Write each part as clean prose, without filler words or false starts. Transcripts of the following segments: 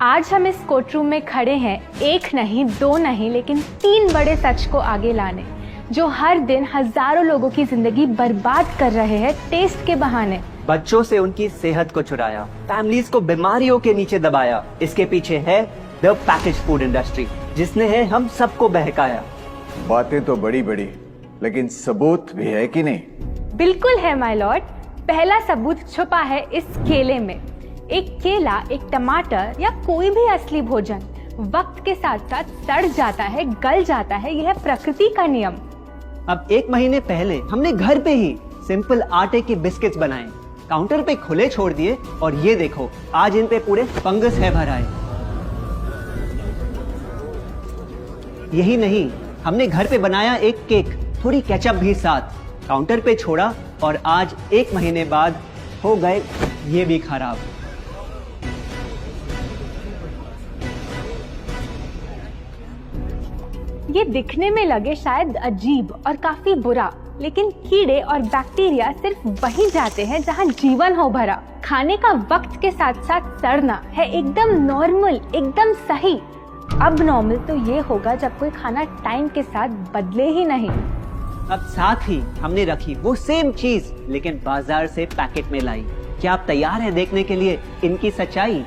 आज हम इस कोर्ट रूम में खड़े हैं, एक नहीं, दो नहीं, लेकिन 3 बड़े सच को आगे लाने, जो हर दिन हजारों लोगों की जिंदगी बर्बाद कर रहे हैं टेस्ट के बहाने। बच्चों से उनकी सेहत को चुराया, फैमिलीज को बीमारियों के नीचे दबाया। इसके पीछे है द पैकेज फूड इंडस्ट्री, जिसने है हम सबको बहकाया। बातें तो बड़ी बड़ी, लेकिन सबूत भी है कि नहीं? बिल्कुल है माय लॉर्ड। पहला सबूत छुपा है इस केले में। एक केला, एक टमाटर या कोई भी असली भोजन वक्त के साथ साथ सड़ जाता है, गल जाता है। यह प्रकृति का नियम। अब 1 महीने पहले हमने घर पे ही सिंपल आटे के बिस्किट्स बनाए, काउंटर पे खुले छोड़ दिए और ये देखो आज इन पे पूरे फंगस है भर आए। यही नहीं, हमने घर पे बनाया एक केक, थोड़ी केचप भी साथ, काउंटर पे छोड़ा और आज 1 महीने बाद हो गए ये भी खराब। ये दिखने में लगे शायद अजीब और काफी बुरा, लेकिन कीड़े और बैक्टीरिया सिर्फ वहीं जाते हैं जहां जीवन हो भरा। खाने का वक्त के साथ साथ सड़ना है एकदम नॉर्मल, एकदम सही। अब नॉर्मल तो ये होगा जब कोई खाना टाइम के साथ बदले ही नहीं। अब साथ ही हमने रखी वो सेम चीज, लेकिन बाजार से पैकेट में लाई। क्या आप तैयार हैं देखने के लिए इनकी सच्चाई?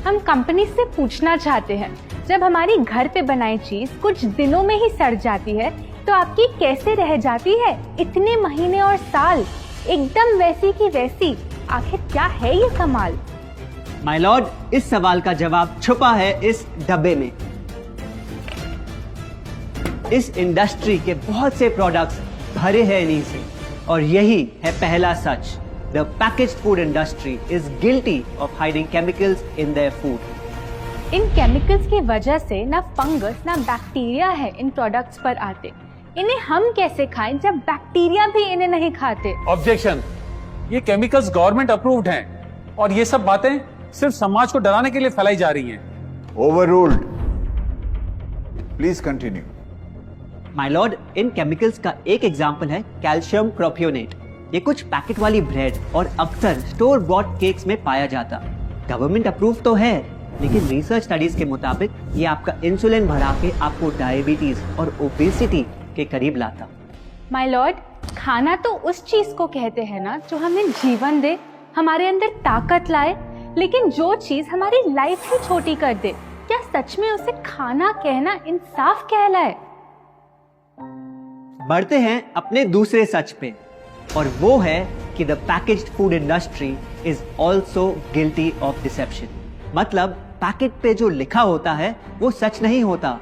हम कंपनी से पूछना चाहते हैं, जब हमारी घर पे बनाई चीज कुछ दिनों में ही सड़ जाती है, तो आपकी कैसे रह जाती है इतने महीने और साल एकदम वैसी की वैसी? आखिर क्या है ये कमाल? माय लॉर्ड, इस सवाल का जवाब छुपा है इस डब्बे में। इस इंडस्ट्री के बहुत से प्रोडक्ट्स भरे हैं इन्हीं से, और यही है पहला सच। The packaged food industry is guilty of hiding chemicals in their food. In chemicals की वजह से ना फंगस ना बैक्टीरिया है इन प्रोडक्ट्स पर आते। इन्हें हम कैसे खाएं जब बैक्टीरिया भी इन्हें नहीं खाते? ऑब्जेक्शन, ये केमिकल्स गवर्नमेंट अप्रूव्ड हैं और ये सब बातें सिर्फ समाज को डराने के लिए फैलाई जा रही हैं। Overruled. Please continue. My Lord, in chemicals का एक एग्जांपल है कैल्शियम प्रोपियोनेट। ये कुछ पैकेट वाली ब्रेड और अक्सर स्टोर बॉट केक्स में पाया जाता। गवर्नमेंट अप्रूव तो है, लेकिन रिसर्च स्टडीज के मुताबिक ये आपका इंसुलिन बढ़ा के आपको डायबिटीज और ओबेसिटी के करीब लाता। माय लॉर्ड, खाना तो उस चीज को कहते हैं ना जो हमें जीवन दे, हमारे अंदर ताकत लाए, लेकिन जो चीज हमारी लाइफ ही छोटी कर दे, क्या सच में उसे खाना कहना इंसाफ कहलाए? बढ़ते हैं अपने दूसरे सच पे, और वो है कि the packaged food industry is also guilty of deception. मतलब पैकेट पे जो लिखा होता है वो सच नहीं होता,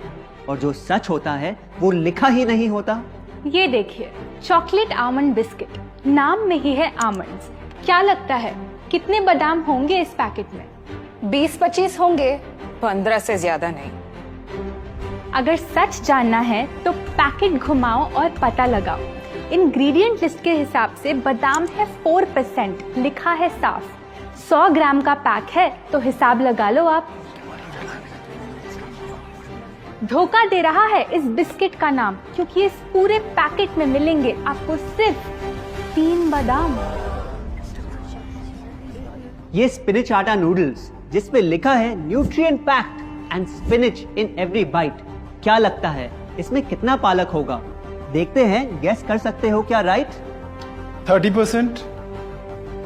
और जो सच होता है वो लिखा ही नहीं होता। ये देखिए, चॉकलेट आमंड बिस्किट, नाम में ही है आमंड्स। क्या लगता है कितने बादाम होंगे इस पैकेट में? 20-25 होंगे, 15 से ज्यादा नहीं। अगर सच जानना है तो पैकेट घुमाओ और पता लगाओ। इंग्रेडिएंट लिस्ट के हिसाब से बादाम है 4%, लिखा है साफ। 100 ग्राम का पैक है तो हिसाब लगा लो आप। धोखा दे रहा है इस बिस्किट का नाम, क्योंकि इस पूरे पैकेट में मिलेंगे आपको सिर्फ 3 बादाम। ये स्पिनच आटा नूडल्स, जिसपे लिखा है nutrient packed and spinach in every bite. क्या लगता है इसमें कितना पालक होगा? देखते हैं, गेस कर सकते हो क्या राइट? 30%।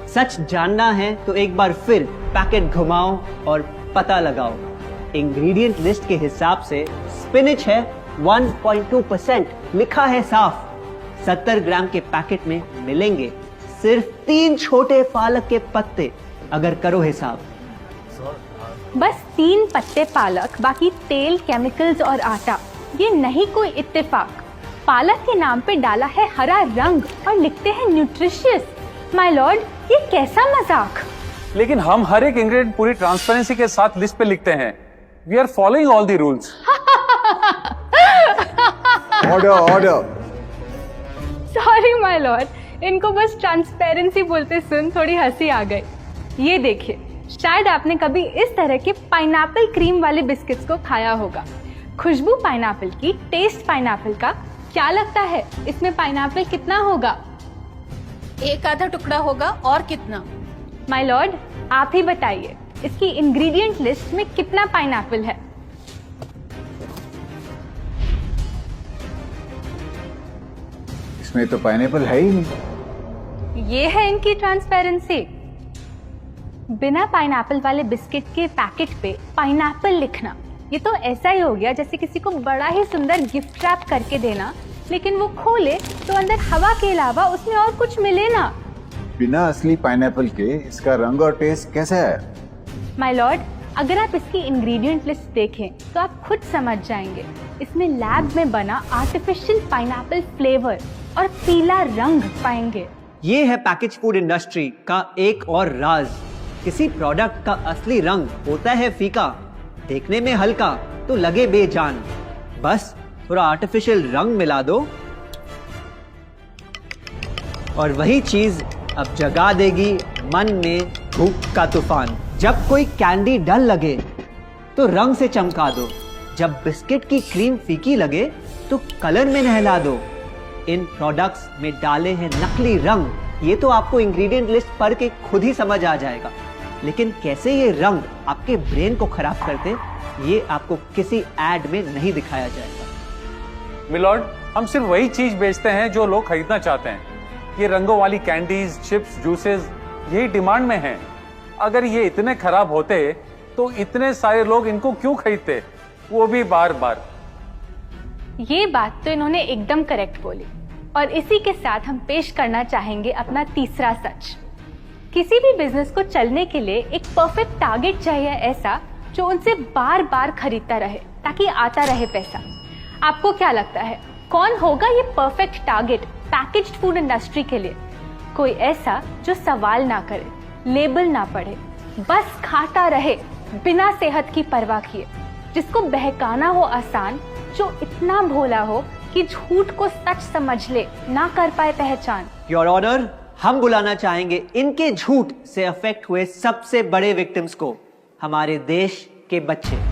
सच जानना है तो एक बार फिर पैकेट घुमाओ और पता लगाओ। इंग्रेडिएंट लिस्ट के हिसाब से स्पिनच है 1.2%, लिखा है साफ। 70 ग्राम के पैकेट में मिलेंगे सिर्फ 3 छोटे पालक के पत्ते। अगर करो हिसाब, बस 3 पत्ते पालक, बाकी तेल, केमिकल्स और आटा। ये नहीं कोई इत्तेफाक। पालक के नाम पे डाला है हरा रंग और लिखते हैं न्यूट्रिशियस। माय लॉर्ड, ये कैसा मजाक? लेकिन हम हर एक इंग्रेडिएंट पूरी ट्रांसपेरेंसी के साथ लिस्ट पे लिखते हैं। We are following all the rules. Order order. Sorry my lord, इनको बस ट्रांसपेरेंसी बोलते सुन थोड़ी हंसी आ गई। ये देखिए, शायद आपने कभी इस तरह के पाइनएप्पल क्रीम वाले बिस्किट्स को खाया होगा। खुशबू पाइनएप्पल की, टेस्ट पाइनएप्पल का। क्या लगता है इसमें पाइनएप्पल कितना होगा? एक आधा टुकड़ा होगा, और कितना? माय लॉर्ड, आप ही बताइए, इसकी इंग्रेडिएंट लिस्ट में कितना पाइनएप्पल है? इसमें तो पाइनएप्पल है ही नहीं। ये है इनकी ट्रांसपेरेंसी। बिना पाइनएप्पल वाले बिस्किट के पैकेट पे पाइनएप्पल लिखना, ये तो ऐसा ही हो गया जैसे किसी को बड़ा ही सुंदर गिफ्ट रैप करके देना, लेकिन वो खोले तो अंदर हवा के अलावा उसमें और कुछ मिले ना। बिना असली पाइनएप्पल के इसका रंग और टेस्ट कैसा है? माय लॉर्ड, अगर आप इसकी इंग्रेडिएंट लिस्ट देखें तो आप खुद समझ जाएंगे। इसमें लैब में बना आर्टिफिशियल पाइनएप्पल फ्लेवर और पीला रंग पाएंगे। ये है पैकेज फूड इंडस्ट्री का एक और राज। किसी प्रोडक्ट का असली रंग होता है फीका, देखने में हल्का तो लगे बेजान। बस थोड़ा आर्टिफिशियल रंग मिला दो और वही चीज अब जगा देगी मन में भूख का तूफान। जब कोई कैंडी डल लगे तो रंग से चमका दो, जब बिस्किट की क्रीम फीकी लगे तो कलर में नहला दो। इन प्रोडक्ट्स में डाले हैं नकली रंग, ये तो आपको इंग्रेडिएंट लिस्ट पढ़ के खुद ही समझ आ जाएगा, लेकिन कैसे ये रंग आपके ब्रेन को खराब करते, ये आपको किसी एड में नहीं दिखाया जाएगा। मिलॉर्ड, हम सिर्फ वही चीज बेचते हैं जो लोग खरीदना चाहते हैं। ये रंगों वाली कैंडीज, चिप्स, जूसेस यही डिमांड में हैं। अगर ये इतने खराब होते तो इतने सारे लोग इनको क्यों खरीदते, वो भी बार बार। ये बात तो इन्होंने एकदम करेक्ट बोली, और इसी के साथ हम पेश करना चाहेंगे अपना तीसरा सच। किसी भी बिजनेस को चलने के लिए एक परफेक्ट टारगेट चाहिए, ऐसा जो उनसे बार बार खरीदता रहे ताकि आता रहे पैसा। आपको क्या लगता है कौन होगा ये perfect target packaged food industry के लिए? कोई ऐसा जो सवाल ना करे, लेबल ना पढ़े, बस खाता रहे बिना सेहत की परवाह किए, जिसको बहकाना हो आसान, जो इतना भोला हो कि झूठ को सच समझ ले, ना कर पाए पहचान। योर ऑनर, हम बुलाना चाहेंगे इनके झूठ से अफेक्ट हुए सबसे बड़े विक्टिम्स को, हमारे देश के बच्चे।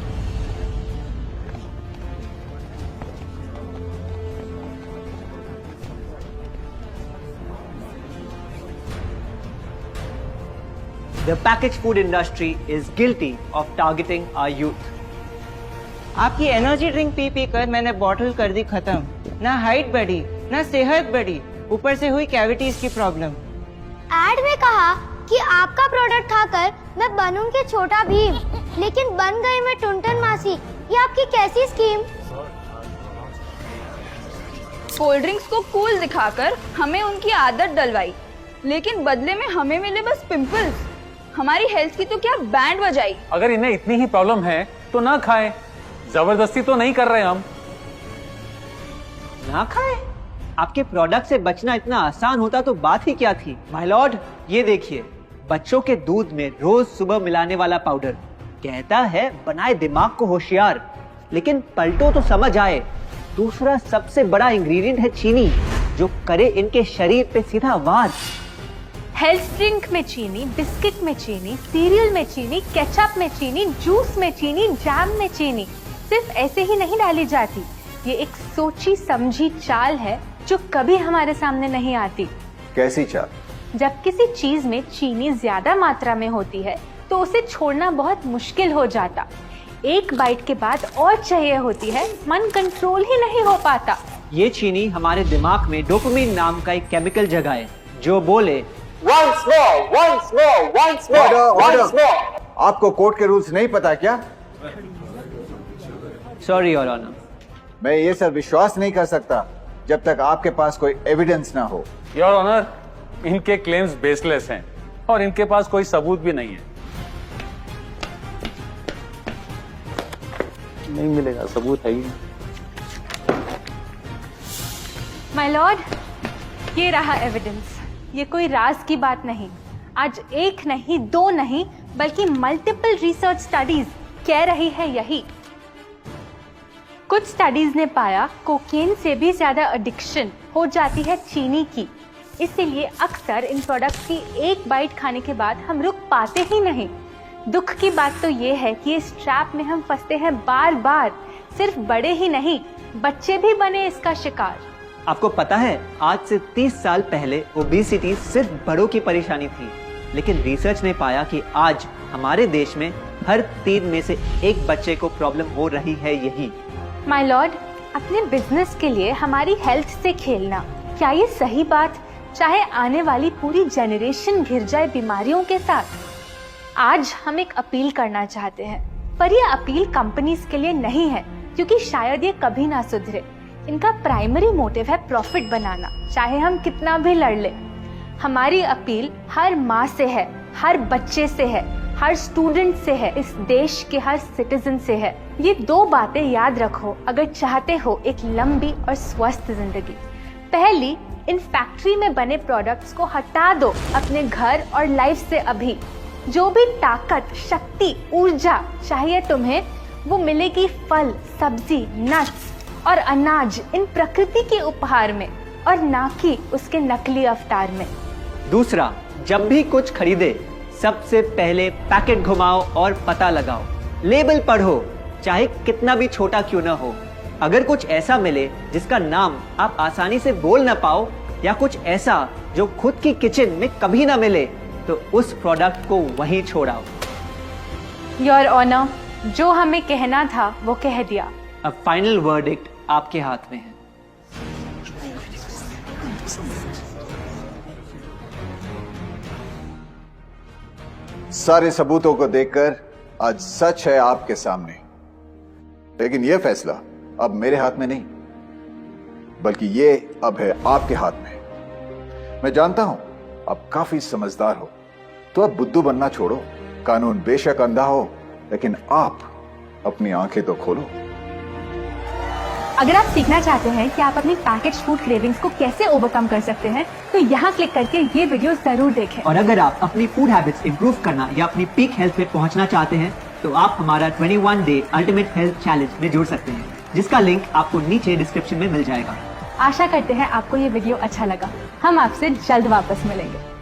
The packaged food industry is guilty of targeting our youth. आपकी एनर्जी ड्रिंक पी पी कर मैंने बॉटल कर दी खत्म। ना हाइट बढ़ी, ना सेहत बढ़ी, ऊपर से हुई कैविटीज की प्रॉब्लम। एड में कहा कि आपका प्रोडक्ट खाकर मैं बनूंगी छोटा भीम, लेकिन बन गई मैं टुनटन मासी। ये आपकी कैसी स्कीम? कोल्ड ड्रिंक्स को कूल दिखाकर हमें उनकी आदत डलवाई, लेकिन बदले में हमें मिले बस पिंपल्स। हमारी हेल्थ की तो क्या बैंड बजाई। अगर इन्हें इतनी ही प्रॉब्लम है तो ना खाएं, जबरदस्ती तो नहीं कर रहे हम। ना खाएं? आपके प्रोडक्ट से बचना इतना आसान होता तो बात ही क्या थी। माय लॉर्ड, ये देखिए, बच्चों के दूध में रोज सुबह मिलाने वाला पाउडर कहता है बनाए दिमाग को होशियार, लेकिन पलटो तो समझ आए। दूसरा सबसे बड़ा इंग्रेडिएंट है चीनी, जो करे इनके शरीर पे सीधा वार। हेल्थ ड्रिंक में चीनी, बिस्किट में चीनी, सीरियल में चीनी, केचप में चीनी, जूस में चीनी, जैम में चीनी सिर्फ ऐसे ही नहीं डाली जाती। ये एक सोची समझी चाल है जो कभी हमारे सामने नहीं आती। कैसी चाल? जब किसी चीज में चीनी ज्यादा मात्रा में होती है तो उसे छोड़ना बहुत मुश्किल हो जाता। एक बाइट के बाद और चाहिए होती है, मन कंट्रोल ही नहीं हो पाता। ये चीनी हमारे दिमाग में डोपामिन नाम का एक केमिकल जगाए, जो बोले Once more. Order. आपको कोर्ट के रूल्स नहीं पता क्या? Sorry your honour. मैं ये सब विश्वास नहीं कर सकता जब तक आपके पास कोई एविडेंस ना हो। योर ऑनर, इनके क्लेम्स बेसलेस हैं और इनके पास कोई सबूत भी नहीं है। नहीं मिलेगा, सबूत है ही। माय लॉर्ड, ये रहा एविडेंस। ये कोई राज की बात नहीं। आज एक नहीं, दो नहीं, बल्कि मल्टीपल रिसर्च स्टडीज कह रही है यही। कुछ स्टडीज ने पाया कोकेन से भी ज्यादा एडिक्शन हो जाती है चीनी की। इसीलिए अक्सर इन प्रोडक्ट्स की एक बाइट खाने के बाद हम रुक पाते ही नहीं। दुख की बात तो ये है कि इस ट्रैप में हम फंसते हैं बार बार, सिर्फ बड़े ही नहीं, बच्चे भी बने इसका शिकार। आपको पता है, आज से 30 साल पहले ओबेसिटी सिर्फ बड़ों की परेशानी थी, लेकिन रिसर्च ने पाया कि आज हमारे देश में हर 3 में से 1 बच्चे को प्रॉब्लम हो रही है यही। माय लॉर्ड, अपने बिजनेस के लिए हमारी हेल्थ से खेलना, क्या ये सही बात? चाहे आने वाली पूरी जनरेशन घिर जाए बीमारियों के साथ। आज हम एक अपील करना चाहते हैं, पर ये अपील कंपनीज के लिए नहीं है, क्योंकि शायद ये कभी ना सुधरे। इनका प्राइमरी मोटिव है प्रॉफिट बनाना, चाहे हम कितना भी लड़ ले। हमारी अपील हर माँ से है, हर बच्चे से है, हर स्टूडेंट से है, इस देश के हर सिटीजन से है। ये 2 बातें याद रखो अगर चाहते हो एक लंबी और स्वस्थ जिंदगी। पहली, इन फैक्ट्री में बने प्रोडक्ट्स को हटा दो अपने घर और लाइफ से अभी। जो भी ताकत, शक्ति, ऊर्जा चाहिए तुम्हें, वो मिलेगी फल, सब्जी, नट्स और अनाज इन प्रकृति के उपहार में, और ना कि उसके नकली अवतार में। दूसरा, जब भी कुछ खरीदे सबसे पहले पैकेट घुमाओ और पता लगाओ। लेबल पढ़ो, चाहे कितना भी छोटा क्यों ना हो। अगर कुछ ऐसा मिले जिसका नाम आप आसानी से बोल ना पाओ, या कुछ ऐसा जो खुद की किचन में कभी ना मिले, तो उस प्रोडक्ट को वहीं छोड़ाओ। योर ऑनर, जो हमें कहना था वो कह दिया। अब फाइनल वर्डिक्ट आपके हाथ में है। सारे सबूतों को देखकर आज सच है आपके सामने, लेकिन यह फैसला अब मेरे हाथ में नहीं, बल्कि ये अब है आपके हाथ में। मैं जानता हूं आप काफी समझदार हो, तो अब बुद्धू बनना छोड़ो। कानून बेशक अंधा हो, लेकिन आप अपनी आंखें तो खोलो। अगर आप सीखना चाहते हैं कि आप अपनी पैकेज फूड क्रेविंग्स को कैसे ओवरकम कर सकते हैं, तो यहाँ क्लिक करके ये वीडियो जरूर देखें। और अगर आप अपनी फूड हैबिट्स इंप्रूव करना या अपनी पीक हेल्थ पे पहुंचना चाहते हैं, तो आप हमारा 21 डे अल्टीमेट हेल्थ चैलेंज में जुड़ सकते हैं, जिसका लिंक आपको नीचे डिस्क्रिप्शन में मिल जाएगा। आशा करते हैं आपको ये वीडियो अच्छा लगा। हम आपसे जल्द वापस मिलेंगे।